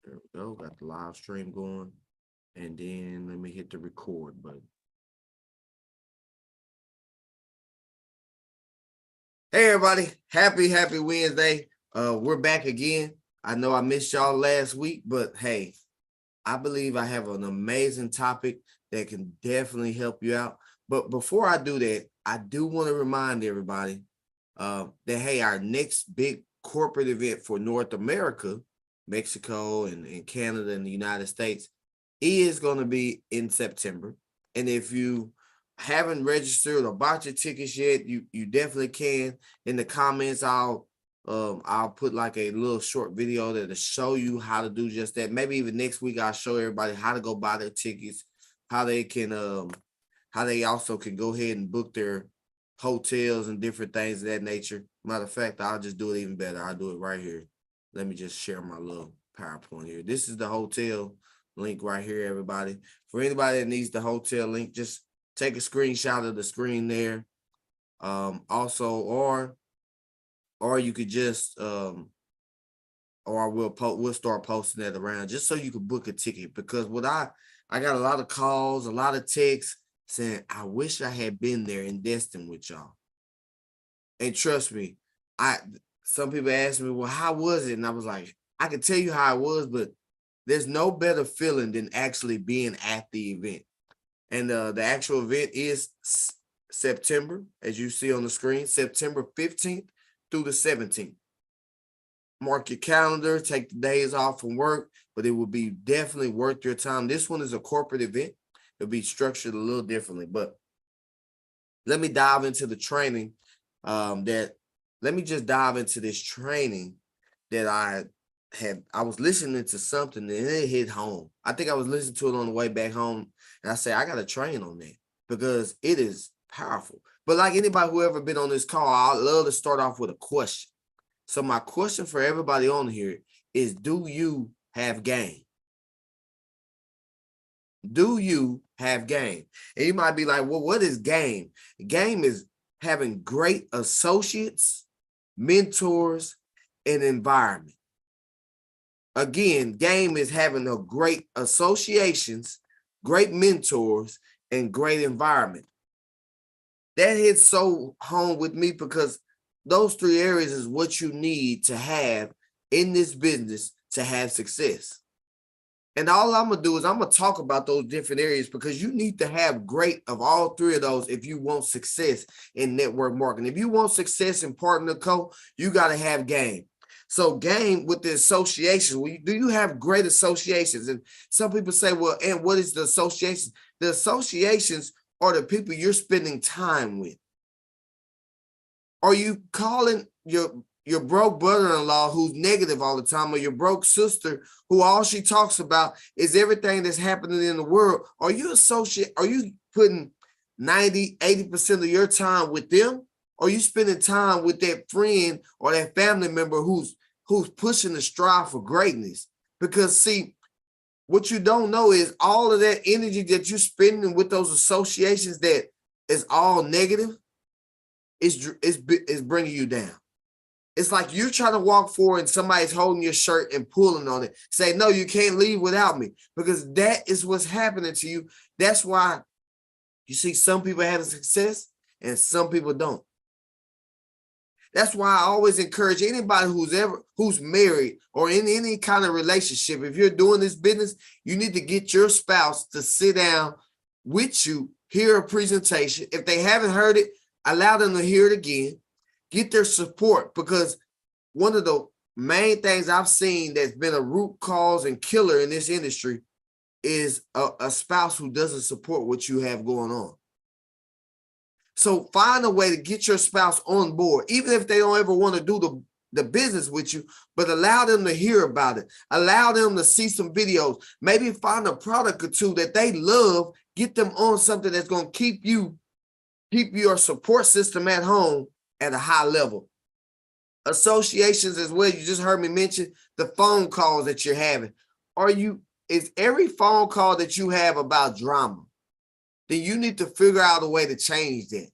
There we go. Got the live stream going. And then let me hit the record button. Hey everybody, happy Wednesday. We're back again. I know I missed y'all last week, but hey, I believe I have an amazing topic that can definitely help you out. But before I do that, I do want to remind everybody that hey, our next big corporate event for North America, Mexico and Canada and the United States is going to be in September. And if you haven't registered or bought your tickets yet, you definitely can. In the comments, I'll put like a little short video that'll show you how to do just that. Maybe even next week I'll show everybody how to go buy their tickets, how they can how they also can go ahead and book their hotels and different things of that nature. Matter of fact, I'll just do it even better. I'll do it right here. Let me just share my little PowerPoint here. This is the hotel link right here, everybody. For anybody that needs the hotel link, just take a screenshot of the screen there. Also, or you could just or we'll start posting that around just so you can book a ticket, because what I got a lot of calls, a lot of texts saying I wish I had been there in Destin with y'all. And trust me, some people asked me, well, how was it? And I was like, I can tell you how it was, but there's no better feeling than actually being at the event. And the actual event is September, as you see on the screen, September 15th through the 17th. Mark your calendar, take the days off from work, but it will be definitely worth your time. This one is a corporate event. It'll be structured a little differently, but let me dive into the training let me just dive into this training that I was listening to something and it hit home. I think I was listening to it on the way back home, and I said, I got to train on that because it is powerful. But like anybody who ever been on this call, I love to start off with a question. So my question for everybody on here is, do you have game? Do you have game? And you might be like, well, what is game? Game is having great associates, mentors, and environment. Again, game is having a great associations, great mentors, and great environment. That hits so home with me because those three areas is what you need to have in this business to have success. And all I'm going to do is I'm going to talk about those different areas because you need to have great of all three of those if you want success in network marketing. If you want success in Partner Co, you got to have game. So game with the associations, do you have great associations? And some people say, well, and what is the association? The associations are the people you're spending time with. Are you calling your broke brother-in-law who's negative all the time, or your broke sister who all she talks about is everything that's happening in the world? Are you putting 90, 80% of your time with them? Or are you spending time with that friend or that family member who's pushing the strive for greatness? Because see, what you don't know is all of that energy that you're spending with those associations that is all negative is bringing you down. It's like you're trying to walk forward and somebody's holding your shirt and pulling on it. Say, no, you can't leave without me, because that is what's happening to you. That's why you see some people having success and some people don't. That's why I always encourage anybody who's married or in any kind of relationship, if you're doing this business, you need to get your spouse to sit down with you, hear a presentation. If they haven't heard it, allow them to hear it again. Get their support, because one of the main things I've seen that's been a root cause and killer in this industry is a spouse who doesn't support what you have going on. So find a way to get your spouse on board, even if they don't ever want to do the business with you, but allow them to hear about it. Allow them to see some videos. Maybe find a product or two that they love. Get them on something that's going to keep your support system at home at a high level. Associations as well. You just heard me mention the phone calls that you're having. Is every phone call that you have about drama? Then you need to figure out a way to change that.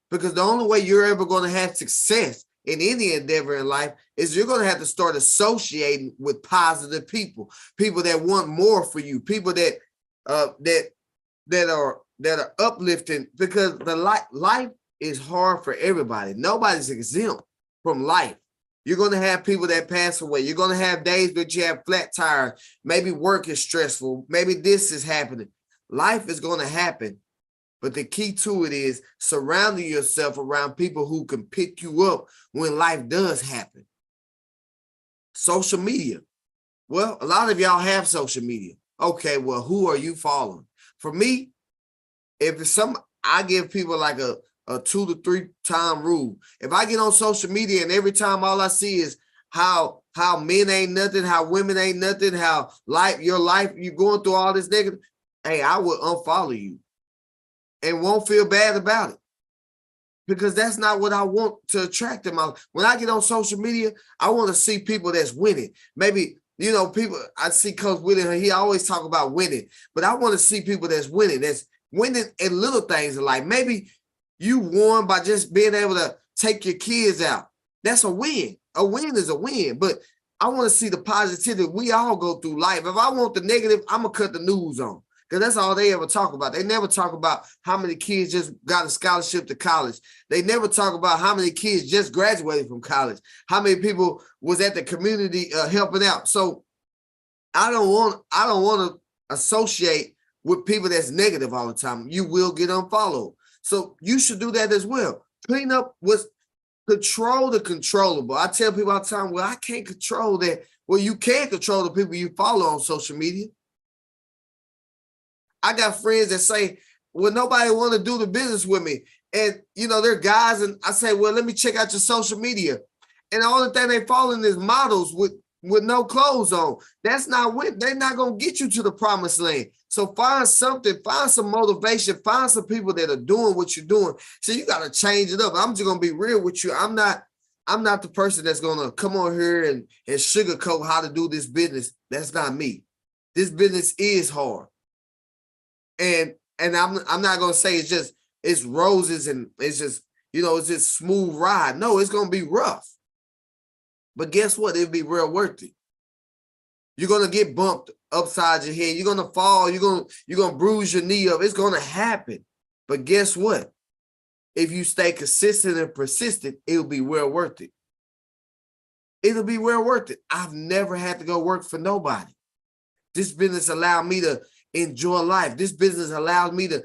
Because the only way you're ever going to have success in any endeavor in life is you're going to have to start associating with positive people, people that want more for you, people that are uplifting, because the life is hard for everybody. Nobody's exempt from life. You're going to have people that pass away. You're going to have days that you have flat tires. Maybe work is stressful. Maybe this is happening. Life is going to happen. But the key to it is surrounding yourself around people who can pick you up when life does happen. Social media. Well, a lot of y'all have social media. Okay, well, who are you following? For me, if it's I give people like a 2 to 3 time rule. If I get on social media and every time all I see is how men ain't nothing, how women ain't nothing, how your life, you're going through all this negative, hey, I will unfollow you and won't feel bad about it, because that's not what I want to attract in my life. When I get on social media, I want to see people that's winning. Maybe, people, I see Coach Willie, he always talk about winning, but I want to see people that's winning in little things in life. Maybe you won by just being able to take your kids out. That's a win. A win is a win, but I want to see the positivity. We all go through life. If I want the negative, I'm going to cut the news on, because that's all they ever talk about. They never talk about how many kids just got a scholarship to college. They never talk about how many kids just graduated from college, how many people was at the community helping out. So I don't want to associate with people that's negative all the time. You will get unfollowed. So you should do that as well. Clean up control the controllable. I tell people all the time, well, I can't control that. Well, you can control the people you follow on social media. I got friends that say, well, nobody want to do the business with me. And, they're guys, and I say, well, let me check out your social media. And the only thing they following is models with no clothes on. That's not they're not going to get you to the promised land. So find something, find some motivation, find some people that are doing what you're doing. So you got to change it up. I'm just going to be real with you. I'm not the person that's going to come on here and sugarcoat how to do this business. That's not me. This business is hard. And I'm not going to say it's roses and it's just, it's just smooth ride. No, it's going to be rough. But guess what? It'll be real worth it. You're going to get bumped upside your head. You're going to fall. You're going to bruise your knee up. It's going to happen. But guess what? If you stay consistent and persistent, it'll be well worth it. It'll be well worth it. I've never had to go work for nobody. This business allowed me to enjoy life. This business allowed me to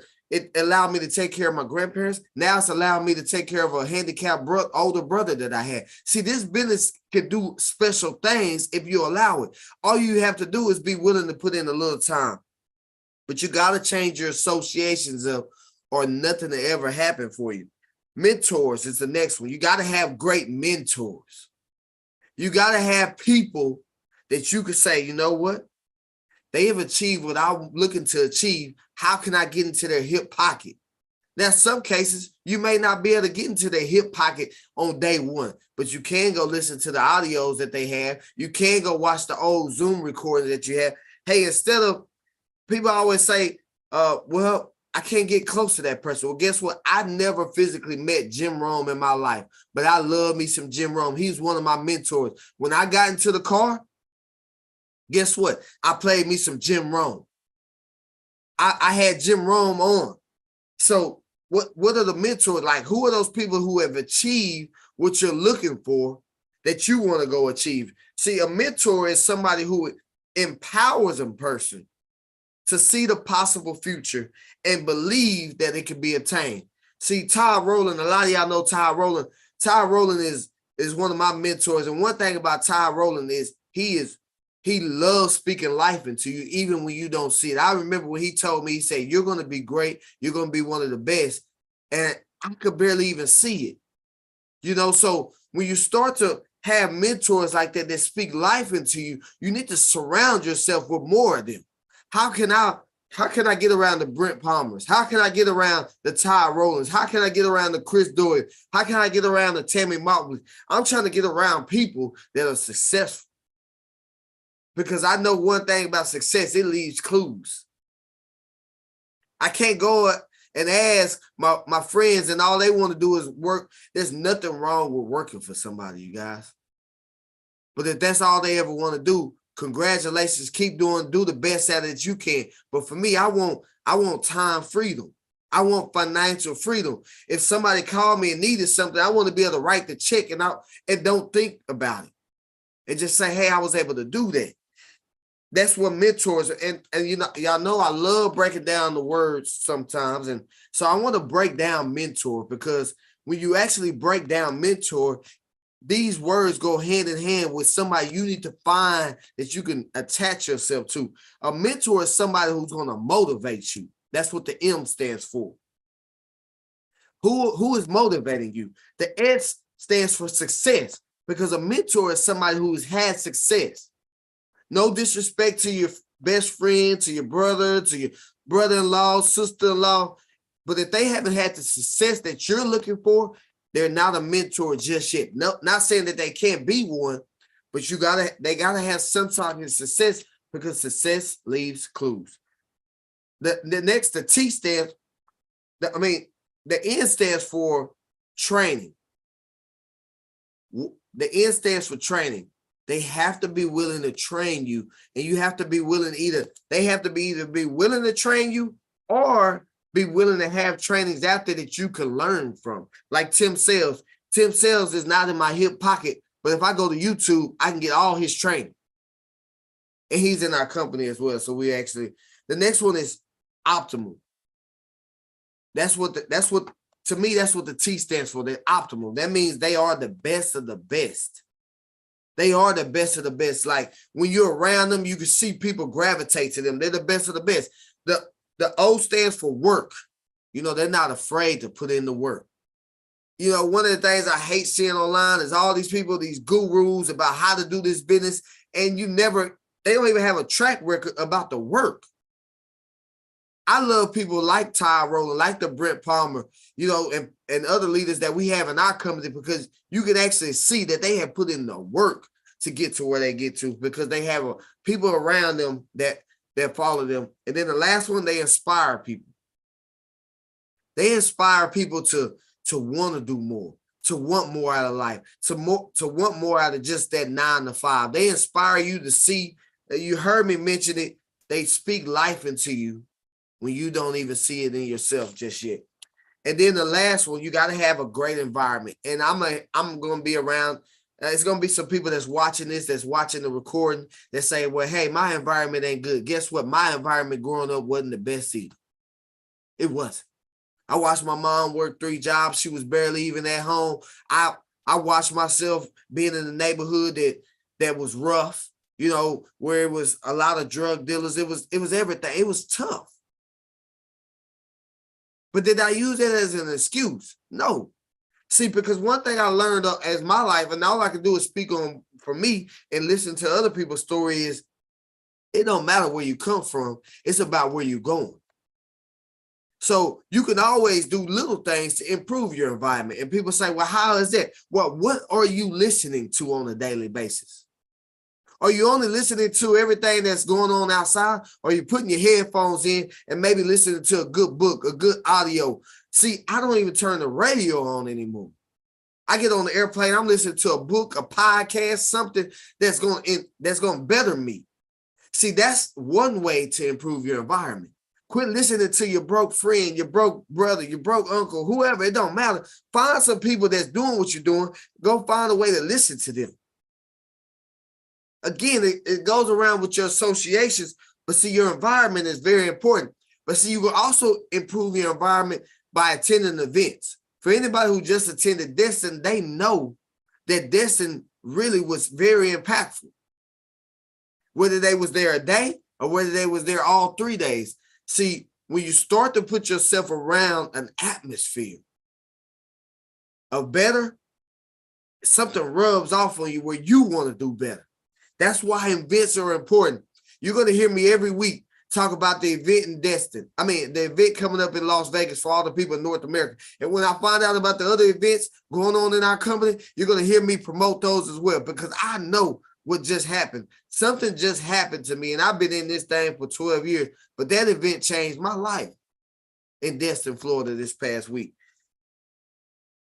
take care of my grandparents. Now it's allowed me to take care of a handicapped older brother that I had. See, this business can do special things if you allow it. All you have to do is be willing to put in a little time. But you got to change your associations up, or nothing will ever happen for you. Mentors is the next one. You got to have great mentors. You got to have people that you could say, you know what? They have achieved what I'm looking to achieve. How can I get into their hip pocket? Now, some cases, you may not be able to get into their hip pocket on day one, but you can go listen to the audios that they have. You can go watch the old Zoom recording that you have. Hey, instead of, people always say, well, I can't get close to that person. Well, guess what? I never physically met Jim Rome in my life, but I love me some Jim Rome. He's one of my mentors. When I got into the car, guess what? I played me some Jim Rome. I had Jim Rome on. So what are the mentors? Like, who are those people who have achieved what you're looking for that you want to go achieve? See, a mentor is somebody who empowers a person to see the possible future and believe that it can be attained. See, Ty Rowland, a lot of y'all know Ty Rowland. Ty Rowland is one of my mentors. And one thing about Ty Rowland is he loves speaking life into you, even when you don't see it. I remember when he told me, he said, you're going to be great. You're going to be one of the best. And I could barely even see it. So when you start to have mentors like that speak life into you, you need to surround yourself with more of them. How can I get around the Brent Palmers? How can I get around the Ty Rowlands? How can I get around the Chris Doyle? How can I get around the Tammy Motley? I'm trying to get around people that are successful. Because I know one thing about success, it leaves clues. I can't go and ask my friends, and all they want to do is work. There's nothing wrong with working for somebody, you guys. But if that's all they ever want to do, congratulations, keep do the best at it you can. But for me, I want time freedom. I want financial freedom. If somebody called me and needed something, I want to be able to write the check and don't think about it. And just say, hey, I was able to do that. That's what mentors are. And y'all know I love breaking down the words sometimes. And so I want to break down mentor, because when you actually break down mentor, these words go hand in hand with somebody you need to find that you can attach yourself to. A mentor is somebody who's going to motivate you. That's what the M stands for. Who is motivating you? The S stands for success, because a mentor is somebody who has had success. No disrespect to your best friend, to your brother-in-law, sister-in-law, but if they haven't had the success that you're looking for, they're not a mentor just yet. No, not saying that they can't be one, but they gotta have some type of success, because success leaves clues. The T stands, the N stands for training. The N stands for training. They have to be willing to train you, and you have to be willing they have to be willing to train you, or be willing to have trainings out there that you can learn from. Like Tim Sales. Tim Sales is not in my hip pocket, but if I go to YouTube, I can get all his training. And he's in our company as well. So the next one is optimal. To me, that's what the T stands for. They're optimal. That means they are the best of the best. They are the best of the best. Like when you're around them, you can see people gravitate to them. They're the best of the best. The O stands for work. They're not afraid to put in the work. One of the things I hate seeing online is all these people, these gurus about how to do this business, and they don't even have a track record about the work. I love people like Ty Rowland, like the Brent Palmer, and other leaders that we have in our company, because you can actually see that they have put in the work to get to where they get to, because they have people around them that follow them. And then the last one, they inspire people. They inspire people to want to do more, to want more out of life, to want more out of just that 9 to 5. They inspire you to see, you heard me mention it, they speak life into you when you don't even see it in yourself just yet. And then the last one, you got to have a great environment. And I'm going to be around. It's going to be some people that's watching this, that's watching the recording, that say, well, hey, my environment ain't good. Guess what? My environment growing up wasn't the best either. It wasn't. I watched my mom work 3 jobs. She was barely even at home. I watched myself being in a neighborhood that was rough, where it was a lot of drug dealers. It was everything. It was tough. But did I use it as an excuse? No. See, because one thing I learned as my life, and all I can do is speak on for me and listen to other people's story, is it don't matter where you come from. It's about where you're going. So you can always do little things to improve your environment. And people say, well, how is that? Well, what are you listening to on a daily basis? Are you only listening to everything that's going on outside? Or are you putting your headphones in and maybe listening to a good book, a good audio? See, I don't even turn the radio on anymore. I get on the airplane, I'm listening to a book, a podcast, something that's going to better me. See, that's one way to improve your environment. Quit listening to your broke friend, your broke brother, your broke uncle, whoever. It don't matter. Find some people that's doing what you're doing. Go find a way to listen to them. Again, it goes around with your associations, but see, your environment is very important. But see, you will also improve your environment by attending events. For anybody who just attended Destin, they know that Destin really was very impactful. Whether they was there a day or whether they was there all 3 days. See, when you start to put yourself around an atmosphere of better, something rubs off on you where you want to do better. That's why events are important. You're going to hear me every week talk about the event in Destin. The event coming up in Las Vegas for all the people in North America. And when I find out about the other events going on in our company, you're going to hear me promote those as well, because I know what just happened. Something just happened to me, and I've been in this thing for 12 years, but that event changed my life. in Destin, Florida this past week.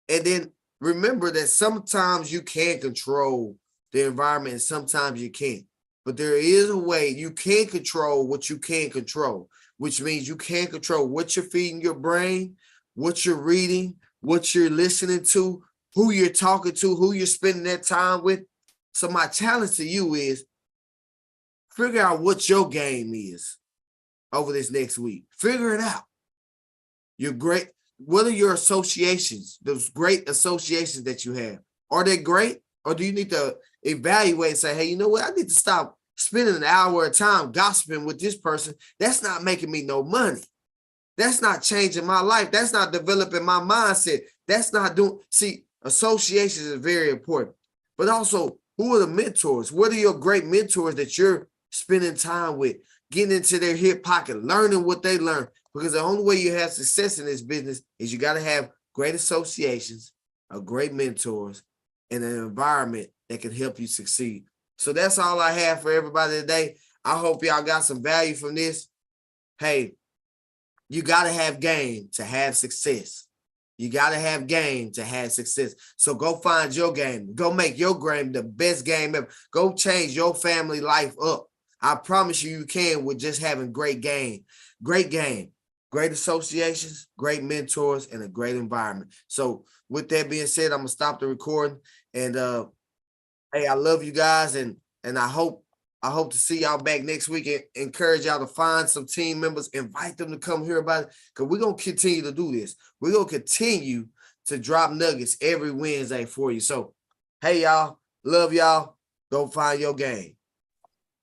And then remember that sometimes you can control the environment and sometimes you can't. But there is a way you can control what you can control, which means you can control what you're feeding your brain, what you're reading, what you're listening to, who you're talking to, who you're spending that time with. So my challenge to you is figure out what your game is over this next week. Figure it out. You're great. What are your associations, those great associations that you have? Are they great? Or do you need to evaluate and say, hey, you know what? I need to stop spending an hour at a time gossiping with this person. That's not making me no money. That's not changing my life. That's not developing my mindset. That's not doing, see, associations is very important. But also, who are the mentors? What are your great mentors that you're spending time with? Getting into their hip pocket, learning what they learn. Because the only way you have success in this business is you got to have great associations, great mentors, and an environment that can help you succeed. So that's all I have for everybody today. I hope y'all got some value from this. Hey, you got to have game to have success. You got to have game to have success. So go find your game. Go make your game the best game ever. Go change your family life up. I promise you, you can with just having great game. Great game. Great associations, great mentors, and a great environment. So with that being said, I'm going to stop the recording. And hey, I love you guys. And I hope to see y'all back next week and encourage y'all to find some team members, invite them to come hear about it, because we're going to continue to do this. We're going to continue to drop nuggets every Wednesday for you. So, hey, y'all, love y'all. Go find your game.